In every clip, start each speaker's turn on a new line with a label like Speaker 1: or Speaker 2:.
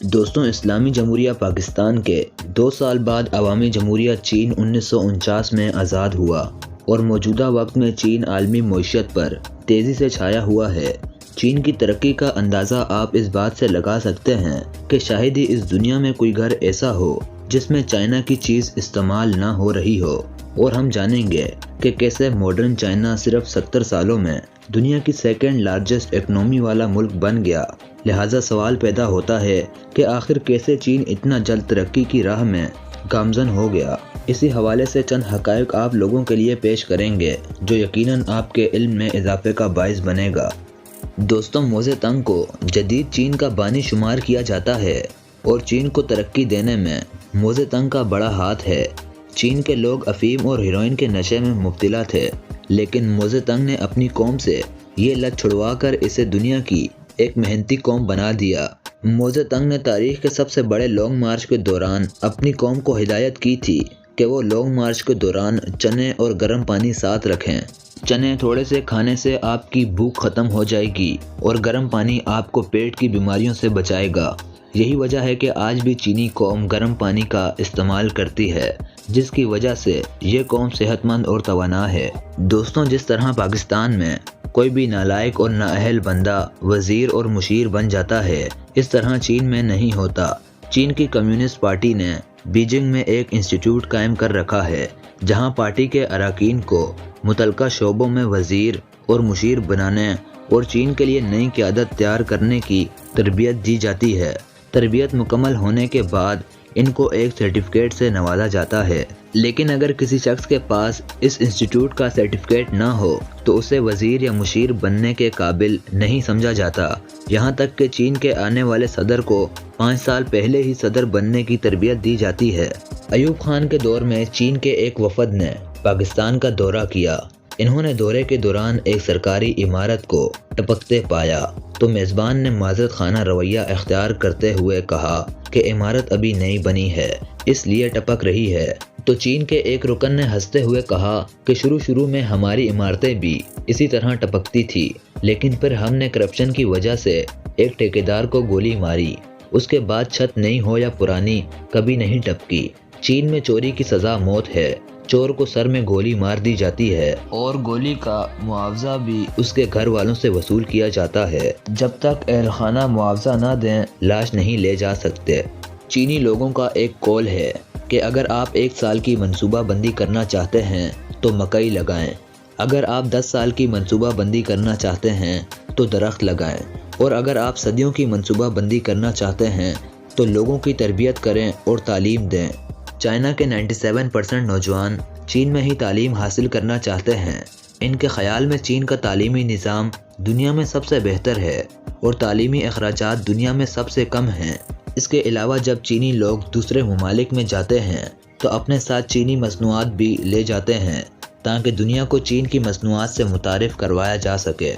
Speaker 1: दोस्तों, इस्लामी जमहूरिया पाकिस्तान के 2 साल बाद अवामी जमहूरिया चीन 1949 में आज़ाद हुआ और मौजूदा वक्त में चीन आलमी मईशत पर तेज़ी से छाया हुआ है। चीन की तरक्की का अंदाज़ा आप इस बात से लगा सकते हैं कि शायद ही इस दुनिया में कोई घर ऐसा हो जिसमें चाइना की चीज़ इस्तेमाल ना हो रही हो। और हम जानेंगे कि कैसे मॉडर्न चाइना सिर्फ 70 सालों में दुनिया की सेकेंड लार्जेस्ट इकनॉमी वाला मुल्क बन गया। लिहाजा सवाल पैदा होता है कि आखिर कैसे चीन इतना जल्द तरक्की की राह में गामजन हो गया। इसी हवाले से चंद हक़ाइक़ आप लोगों के लिए पेश करेंगे जो यकीनन आपके इल्म में इजाफे का बाइस बनेगा। दोस्तों, मोज़े तंग को जदीद चीन का बानी शुमार किया जाता है और चीन को तरक्की देने में मोज़े तंग का बड़ा हाथ है। चीन के लोग अफीम और हेरोइन के नशे में मुब्तला थे, लेकिन मोज़े तंग ने अपनी कौम से ये लत छुड़वा कर इसे दुनिया की एक मेहनती कौम बना दिया। मोज़े तंग ने तारीख के सबसे बड़े लॉन्ग मार्च के दौरान अपनी कौम को हिदायत की थी कि वो लॉन्ग मार्च के दौरान चने और गर्म पानी साथ रखें। चने थोड़े से खाने से आपकी भूख ख़त्म हो जाएगी और गर्म पानी आपको पेट की बीमारियों से बचाएगा। यही वजह है कि आज भी चीनी कौम गर्म पानी का इस्तेमाल करती है, जिसकी वजह से ये कौम सेहतमंद और तवाना है। दोस्तों, जिस तरह पाकिस्तान में कोई भी नालायक और नाअहल बंदा वज़ीर और मुशीर बन जाता है, इस तरह चीन में नहीं होता। चीन की कम्युनिस्ट पार्टी ने बीजिंग में एक इंस्टीट्यूट कायम कर रखा है, जहां पार्टी के अरकान को मुतलका शोबों में वज़ीर और मुशीर बनाने और चीन के लिए नई क़यादत तैयार करने की तरबियत दी जाती है। तरबियत मुकम्मल होने के बाद इनको एक सर्टिफिकेट से नवाजा जाता है। लेकिन अगर किसी शख्स के पास इस इंस्टीट्यूट का सर्टिफिकेट ना हो तो उसे वज़ीर या मुशीर बनने के काबिल नहीं समझा जाता। यहाँ तक कि चीन के आने वाले सदर को 5 साल पहले ही सदर बनने की तरबियत दी जाती है। अयूब खान के दौर में चीन के एक वफद ने पाकिस्तान का दौरा किया। इन्होंने दौरे के दौरान एक सरकारी इमारत को टपकते पाया तो मेज़बान ने माज़रत खाना रवैया इख्तियार करते हुए कहा कि इमारत अभी नई बनी है, इसलिए टपक रही है। तो चीन के एक रुकन ने हंसते हुए कहा कि शुरू में हमारी इमारतें भी इसी तरह टपकती थी, लेकिन फिर हमने करप्शन की वजह से एक ठेकेदार को गोली मारी। उसके बाद छत नई हो या पुरानी कभी नहीं टपकी। चीन में चोरी की सज़ा मौत है। चोर को सर में गोली मार दी जाती है और गोली का मुआवजा भी उसके घर वालों से वसूल किया जाता है। जब तक अहल खाना मुआवजा ना दें, लाश नहीं ले जा सकते। चीनी लोगों का एक कौल है कि अगर आप 1 साल की मंसूबा बंदी करना चाहते हैं तो मकई लगाएं, अगर आप 10 साल की मंसूबा बंदी करना चाहते हैं तो दरख्त लगाएं, और अगर आप सदियों की मंसूबा बंदी करना चाहते हैं तो लोगों की तरबियत करें और तालीम दें। चाइना के 97% नौजवान चीन में ही तालीम हासिल करना चाहते हैं। इनके ख्याल में चीन का तालीमी निज़ाम दुनिया में सबसे बेहतर है और तालीमी अखराजात दुनिया में सबसे कम हैं। इसके अलावा जब चीनी लोग दूसरे ममालिक में जाते हैं तो अपने साथ चीनी मसनूआत भी ले जाते हैं ताकि दुनिया को चीन की मसनूआत से मुतारिफ करवाया जा सके।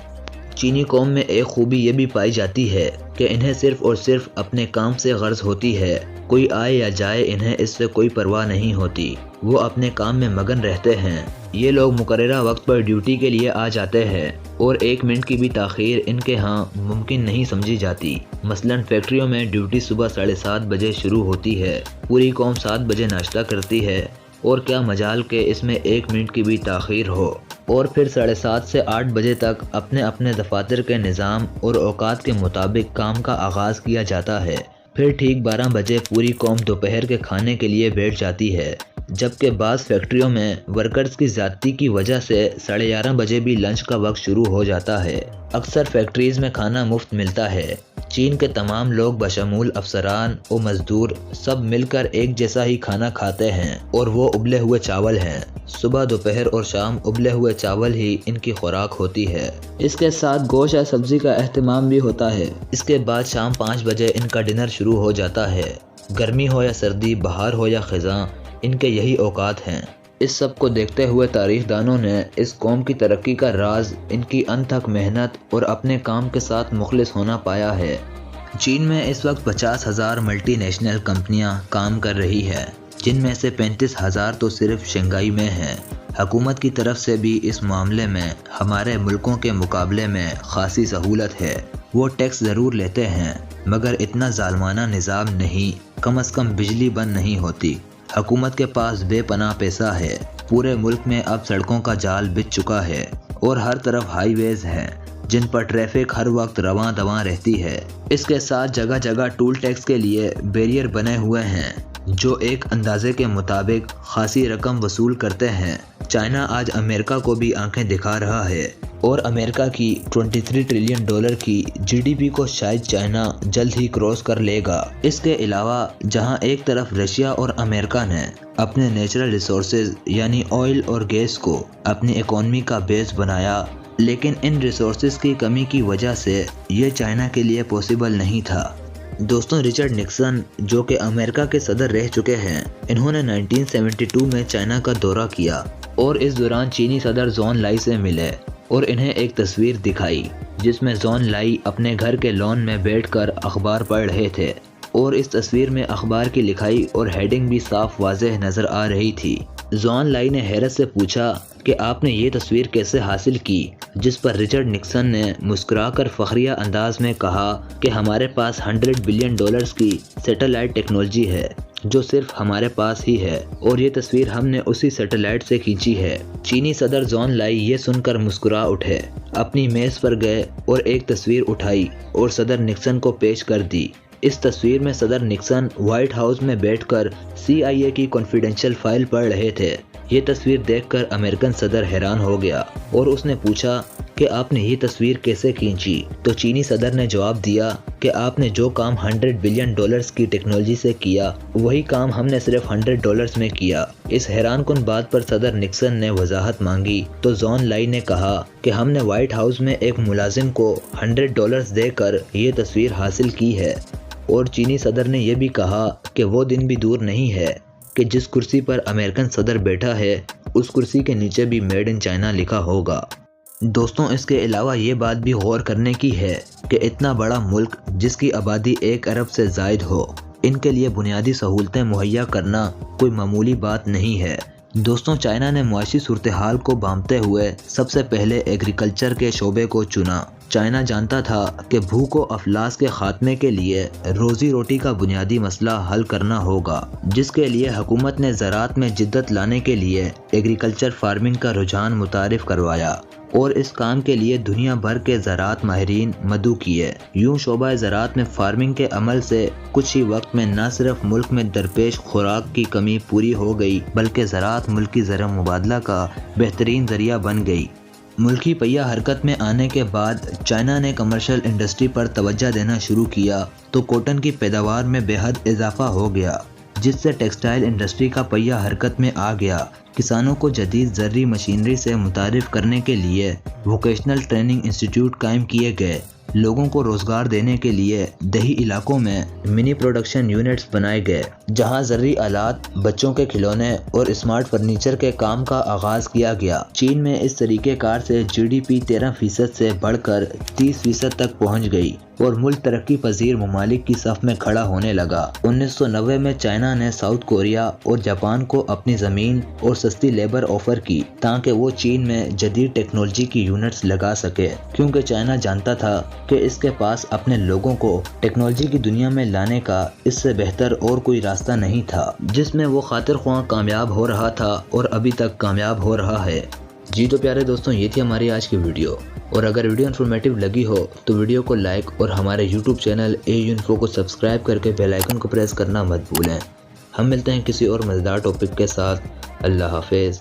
Speaker 1: चीनी कौम में एक खूबी ये भी पाई जाती है कि इन्हें सिर्फ़ और सिर्फ अपने काम से गर्ज होती है। कोई आए या जाए, इन्हें इससे कोई परवाह नहीं होती। वो अपने काम में मगन रहते हैं। ये लोग मुकर्ररा वक्त पर ड्यूटी के लिए आ जाते हैं और 1 मिनट की भी ताख़ीर इनके यहाँ मुमकिन नहीं समझी जाती। मसलन फैक्ट्रियों में ड्यूटी सुबह 7:30 बजे शुरू होती है। पूरी कौम 7 बजे नाश्ता करती है और क्या मजाल के इसमें 1 मिनट की भी ताख़ीर हो। और फिर 7:30 से 8 बजे तक अपने अपने दफातर के निज़ाम और औकात के मुताबिक काम का आगाज़ किया जाता है। फिर ठीक 12 बजे पूरी कौम दोपहर के खाने के लिए बैठ जाती है, जबकि बाज़ फैक्ट्रियों में वर्कर्स की ज़्यादती की वजह से 11:30 बजे भी लंच का वक्त शुरू हो जाता है। अक्सर फैक्ट्रीज़ में खाना मुफ्त मिलता है। चीन के तमाम लोग बशमूल अफसरान और मजदूर सब मिलकर एक जैसा ही खाना खाते हैं और वो उबले हुए चावल हैं। सुबह, दोपहर और शाम उबले हुए चावल ही इनकी खुराक होती है। इसके साथ गोश्त या सब्जी का एहतमाम भी होता है। इसके बाद शाम 5 बजे इनका डिनर शुरू हो जाता है। गर्मी हो या सर्दी, बहार हो या ख़ज़ां, इनके यही औकात हैं। इस सब को देखते हुए तारीखदानों ने इस कौम की तरक्की का राज इनकी अनथक मेहनत और अपने काम के साथ मुखलिस होना पाया है। चीन में इस वक्त 50,000 मल्टीनेशनल कंपनियां काम कर रही है, जिनमें से 35,000 तो सिर्फ शंघाई में हैं। हुकूमत की तरफ से भी इस मामले में हमारे मुल्कों के मुकाबले में खासी सहूलत है। वो टैक्स ज़रूर लेते हैं, मगर इतना जालमाना निज़ाम नहीं, कम से कम बिजली बंद नहीं होती। हुकूमत के पास बेपनाह पैसा है। पूरे मुल्क में अब सड़कों का जाल बिछ चुका है और हर तरफ हाईवेज हैं जिन पर ट्रैफिक हर वक्त रवां दवां रहती है। इसके साथ जगह जगह टूल टैक्स के लिए बैरियर बने हुए हैं जो एक अंदाजे के मुताबिक खासी रकम वसूल करते हैं। चाइना आज अमेरिका को भी आंखें दिखा रहा है और अमेरिका की 23 ट्रिलियन डॉलर की जीडीपी को शायद चाइना जल्द ही क्रॉस कर लेगा। इसके अलावा जहां एक तरफ रशिया और अमेरिका ने अपने नेचुरल रिसोर्सेज यानी ऑयल और गैस को अपनी इकोनॉमी का बेस बनाया, लेकिन इन रिसोर्सेज की कमी की वजह से ये चाइना के लिए पॉसिबल नहीं था। दोस्तों, रिचर्ड निक्सन जो कि अमेरिका के सदर रह चुके हैं, इन्होंने 1972 में चाइना का दौरा किया और इस दौरान चीनी सदर जॉन लाई से मिले और इन्हें एक तस्वीर दिखाई जिसमें जॉन लाई अपने घर के लॉन में बैठकर अखबार पढ़ रहे थे और इस तस्वीर में अखबार की लिखाई और हेडिंग भी साफ वाज़ेह नज़र आ रही थी। जॉन लाई ने हैरत से पूछा कि आपने ये तस्वीर कैसे हासिल की, जिस पर रिचर्ड निक्सन ने मुस्कुराकर फखरिया अंदाज में कहा कि हमारे पास $100 बिलियन की सैटेलाइट टेक्नोलॉजी है जो सिर्फ हमारे पास ही है और ये तस्वीर हमने उसी सैटेलाइट से खींची है। चीनी सदर जॉन लाई ये सुनकर मुस्कुरा उठे, अपनी मेज़ पर गए और एक तस्वीर उठाई और सदर निक्सन को पेश कर दी। इस तस्वीर में सदर निक्सन व्हाइट हाउस में बैठकर CIA की कॉन्फिडेंशियल फाइल पढ़ रहे थे। ये तस्वीर देखकर अमेरिकन सदर हैरान हो गया और उसने पूछा कि आपने ये तस्वीर कैसे खींची। तो चीनी सदर ने जवाब दिया कि आपने जो काम $100 बिलियन की टेक्नोलॉजी से किया वही काम हमने सिर्फ $100 में किया। इस हैरानकुन बात पर सदर निक्सन ने वजाहत मांगी तो जॉन लाई ने कहा कि हमने व्हाइट हाउस में एक मुलाजिम को $100 देकर ये तस्वीर हासिल की है। और चीनी सदर ने यह भी कहा कि वो दिन भी दूर नहीं है कि जिस कुर्सी पर अमेरिकन सदर बैठा है उस कुर्सी के नीचे भी मेड इन चाइना लिखा होगा। दोस्तों, इसके अलावा ये बात भी गौर करने की है कि इतना बड़ा मुल्क जिसकी आबादी 1 अरब से ज़ायद हो, इनके लिए बुनियादी सहूलतें मुहैया करना कोई मामूली बात नहीं है। दोस्तों, चाइना ने मुआशी सूरत हाल को भांपते हुए सबसे पहले एग्रीकल्चर के शोबे को चुना। चाइना जानता था कि भूख व अफलास के खात्मे के लिए रोजी रोटी का बुनियादी मसला हल करना होगा, जिसके लिए हुकूमत ने ज़राअत में जिद्दत लाने के लिए एग्रीकल्चर फार्मिंग का रुझान मुतारिफ करवाया और इस काम के लिए दुनिया भर के ज़राअत माहिरीन मदऊ किए। यूँ शोबा ज़राअत में फार्मिंग के अमल से कुछ ही वक्त में न सिर्फ मुल्क में दरपेश खुराक की कमी पूरी हो गई, बल्कि ज़राअत मुल्की ज़र मुबादला का बेहतरीन ज़रिया बन गई। मुल्की पहिया हरकत में आने के बाद चाइना ने कमर्शियल इंडस्ट्री पर तवज्जो देना शुरू किया तो कॉटन की पैदावार में बेहद इजाफा हो गया, जिससे टेक्सटाइल इंडस्ट्री का पहिया हरकत में आ गया। किसानों को जदीद ज़र्री मशीनरी से मुतारिफ करने के लिए वोकेशनल ट्रेनिंग इंस्टीट्यूट कायम किए गए। लोगों को रोज़गार देने के लिए दही इलाकों में मिनी प्रोडक्शन यूनिट्स बनाए गए, जहां ज़र्री आलात, बच्चों के खिलौने और स्मार्ट फर्नीचर के काम का आगाज़ किया गया। चीन में इस तरीक़ेकार से GDP 13% से बढ़कर 30% तक पहुंच गई और मुल्क तरक्की पजीर ममालिक की सफ में खड़ा होने लगा। 1990 में चाइना ने साउथ कोरिया और जापान को अपनी ज़मीन और सस्ती लेबर ऑफर की ताकि वो चीन में जदीद टेक्नोलॉजी की यूनिट्स लगा सके, क्योंकि चाइना जानता था कि इसके पास अपने लोगों को टेक्नोलॉजी की दुनिया में लाने का इससे बेहतर और कोई रास्ता नहीं था, जिसमें वो खातिर ख्वाह कामयाब हो रहा था और अभी तक कामयाब हो रहा है। जी तो प्यारे दोस्तों, ये थी हमारी आज की वीडियो और अगर वीडियो इन्फॉर्मेटिव लगी हो तो वीडियो को लाइक और हमारे YouTube चैनल AU को सब्सक्राइब करके बेल आइकन को प्रेस करना मत भूलें। हम मिलते हैं किसी और मज़ेदार टॉपिक के साथ। अल्लाह हाफिज़।